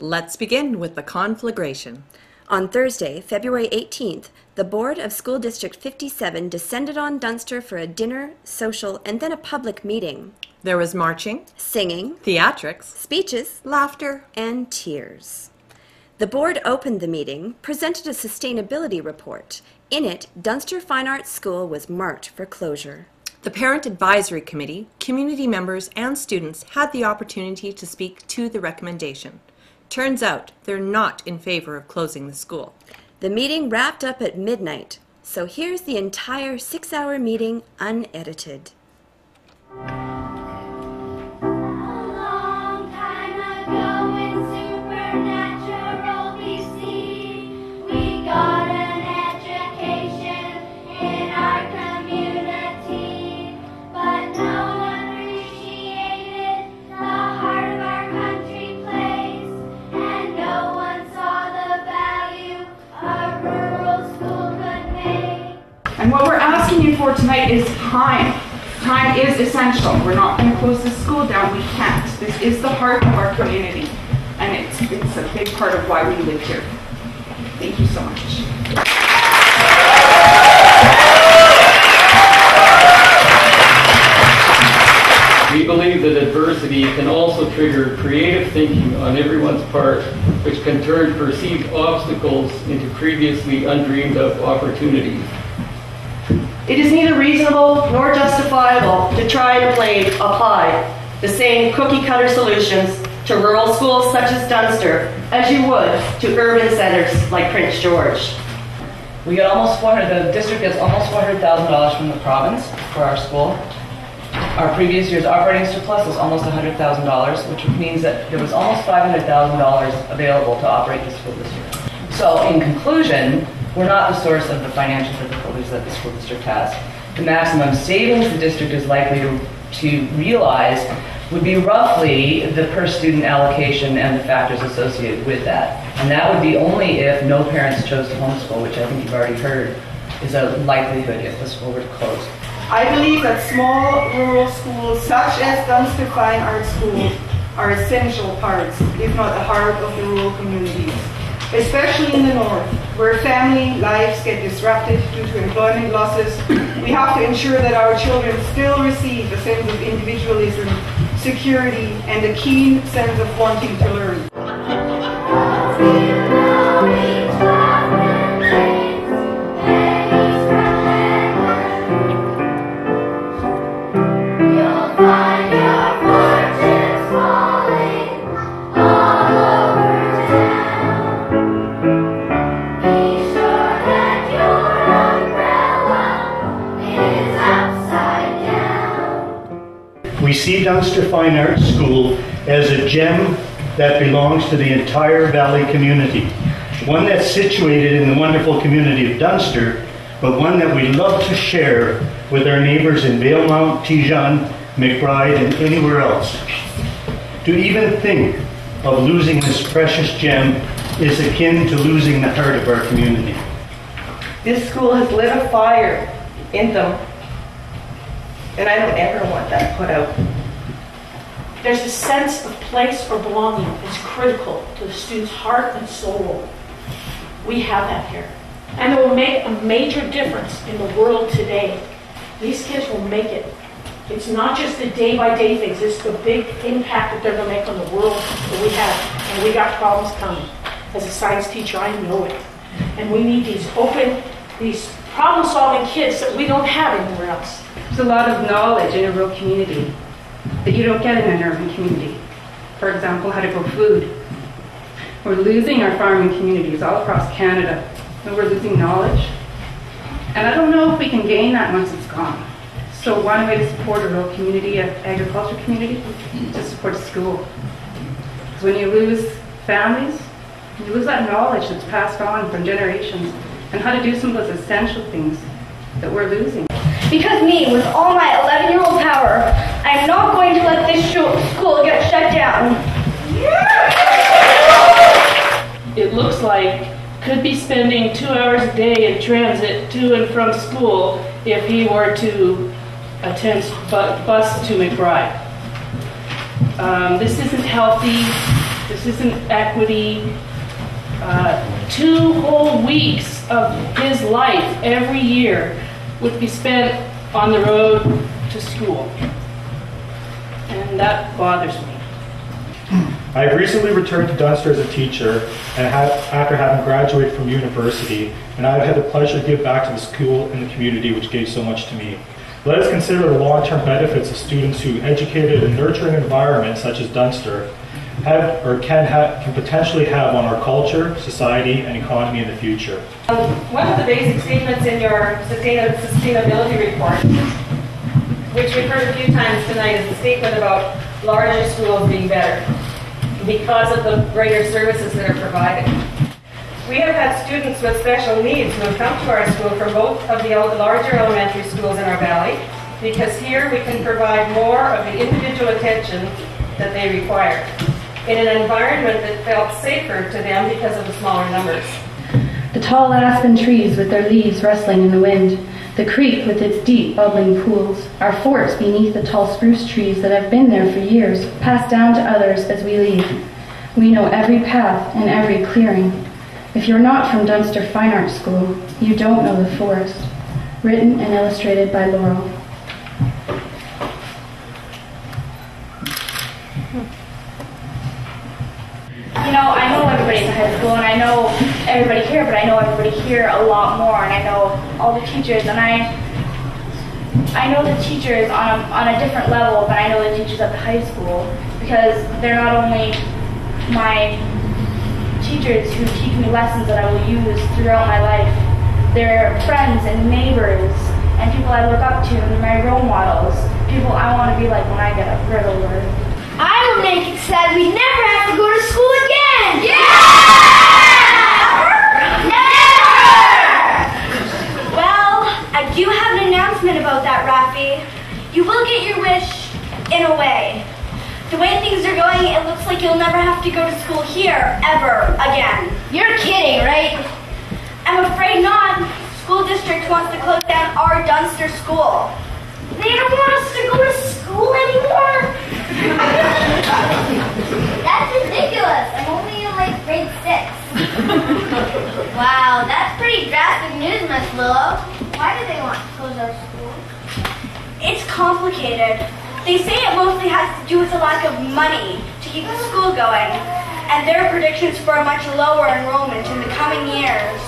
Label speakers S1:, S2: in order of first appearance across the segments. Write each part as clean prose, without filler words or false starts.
S1: Let's begin with the conflagration.
S2: On Thursday, February 18th, the Board of School District 57 descended on Dunster for a dinner, social, and then a public meeting.
S1: There was marching,
S2: Singing,
S1: theatrics,
S2: speeches,
S1: laughter,
S2: and tears. The board opened the meeting, presented a sustainability report. In it, Dunster Fine Arts School was marked for closure.
S1: The Parent Advisory Committee, community members, and students had the opportunity to speak to the recommendation. Turns out they're not in favor of closing the school.
S2: The meeting wrapped up at midnight, so here's the entire 6-hour meeting unedited.
S3: And what we're asking you for tonight is time. Time is essential. We're not going to close this school down. We can't. This is the heart of our community. And it's a big part of why we live here. Thank you so much.
S4: We believe that adversity can also trigger creative thinking on everyone's part, which can turn perceived obstacles into previously undreamed of opportunities.
S5: It is neither reasonable nor justifiable to try and apply the same cookie-cutter solutions to rural schools such as Dunster as you would to urban centers like Prince George.
S6: We get the district gets almost $400,000 from the province for our school. Our previous year's operating surplus was almost $100,000, which means that there was almost $500,000 available to operate the school this year. So in conclusion, we're not the source of the financial difficulties that the school district has. The maximum savings the district is likely to realize would be roughly the per student allocation and the factors associated with that. And that would be only if no parents chose to homeschool, which I think you've already heard is a likelihood if the school were to close.
S3: I believe that small rural schools such as Dunster Fine Arts School are essential parts, if not the heart of the rural communities. Especially in the north, where family lives get disrupted due to employment losses, we have to ensure that our children still receive a sense of individualism, security, and a keen sense of wanting to learn.
S7: We see Dunster Fine Arts School as a gem that belongs to the entire Valley community. One that's situated in the wonderful community of Dunster, but one that we love to share with our neighbours in Valemount, Tijan, McBride, and anywhere else. To even think of losing this precious gem is akin to losing the heart of our community.
S5: This school has lit a fire in them, and I don't ever want that put out.
S8: There's a sense of place or belonging that's critical to the student's heart and soul. We have that here. And it will make a major difference in the world today. These kids will make it. It's not just the day-by-day things, it's the big impact that they're going to make on the world that we have. And we got problems coming. As a science teacher, I know it. And we need these problem-solving kids that we don't have anywhere else.
S3: There's a lot of knowledge in a rural community that you don't get in an urban community. For example, how to grow food. We're losing our farming communities all across Canada, and we're losing knowledge. And I don't know if we can gain that once it's gone. So one way to support a rural community, an agriculture community, is to support school. Because when you lose families, you lose that knowledge that's passed on from generations and how to do some of those essential things that we're losing.
S9: Because me, with all my 11-year-old power, I'm not going to let this school get shut down.
S8: It looks like could be spending 2 hours a day in transit to and from school if he were to attend bus to McBride. This isn't healthy. This isn't equity. 2 whole weeks of his life every year would be spent on the road to school. And that bothers me.
S10: I have recently returned to Dunster as a teacher and after having graduated from university, and I have had the pleasure to give back to the school and the community which gave so much to me. Let us consider the long-term benefits of students who, educated in a nurturing environment such as Dunster, have or can potentially have on our culture, society, and economy in the future.
S11: One of the basic statements in your sustainability report, which we've heard a few times tonight, is a statement about larger schools being better because of the greater services that are provided. We have had students with special needs who have come to our school from both of the larger elementary schools in our valley, because here we can provide more of the individual attention that they require in an environment that felt safer to them because of the smaller numbers.
S12: The tall aspen trees with their leaves rustling in the wind, the creek with its deep bubbling pools, our forts beneath the tall spruce trees that have been there for years, passed down to others as we leave. We know every path and every clearing. If you're not from Dunster Fine Arts School, you don't know the forest. Written and illustrated by Laurel.
S9: You know, I know everybody at the high school, and I know everybody here, but I know everybody here a lot more, and I know all the teachers, and I know the teachers on a different level than I know the teachers at the high school, because they're not only my teachers who teach me lessons that I will use throughout my life, they're friends and neighbors, and people I look up to, and my role models, people I want to be like when I get up, right over.
S13: I will make it sad we never have to go to school again! Yeah! Never! Well, I do have an announcement about that, Rafi. You will get your wish in a way. The way things are going, it looks like you'll never have to go to school here, ever, again. You're kidding, right? I'm afraid not. School district wants to close down our Dunster school. They don't want us to go to school anymore? That's ridiculous. I'm only in like grade 6. Wow, that's pretty drastic news, Miss Willow. Why do they want to close our school? It's complicated. They say it mostly has to do with a lack of money to keep the school going, and their predictions for a much lower enrollment in the coming years.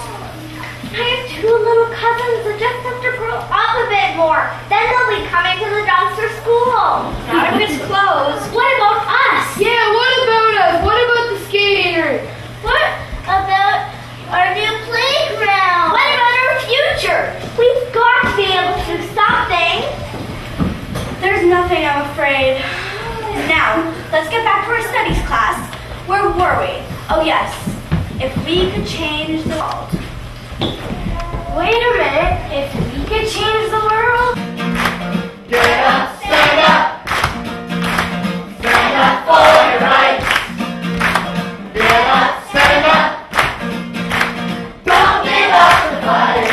S13: I have 2 little cousins that just have to grow up a bit more. Then they'll be coming to the Dunster school. Not if it's closed. What about us? Yeah, what about us? What about the skating rink? What about our new playground? What about our future? We've got to be able to do something. There's nothing, I'm afraid. Now, let's get back to our studies class. Where were we? Oh yes, if we could change the world. Wait a minute, if we could change the world? Get up, stand up. Stand up for your rights. Get up, stand up. Don't give up the fight.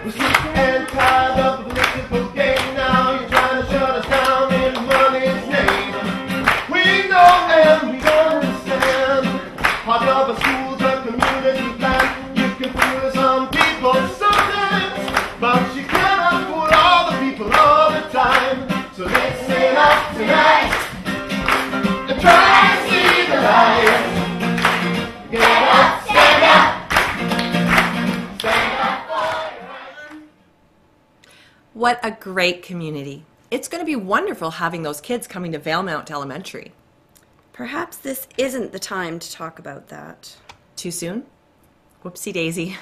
S14: We're sick and tired of the political game now. You're trying to shut us down in money's name. We know and we understand. Part of a school's a community plan. You can feel some people sometimes, but you cannot fool all the people all the time. So listen up tonight and try to see the light. Get up, stand up. Stand up for your rights.
S1: What a great community. It's going to be wonderful having those kids coming to Valemount Elementary.
S2: Perhaps this isn't the time to talk about that.
S1: Too soon? Whoopsie daisy.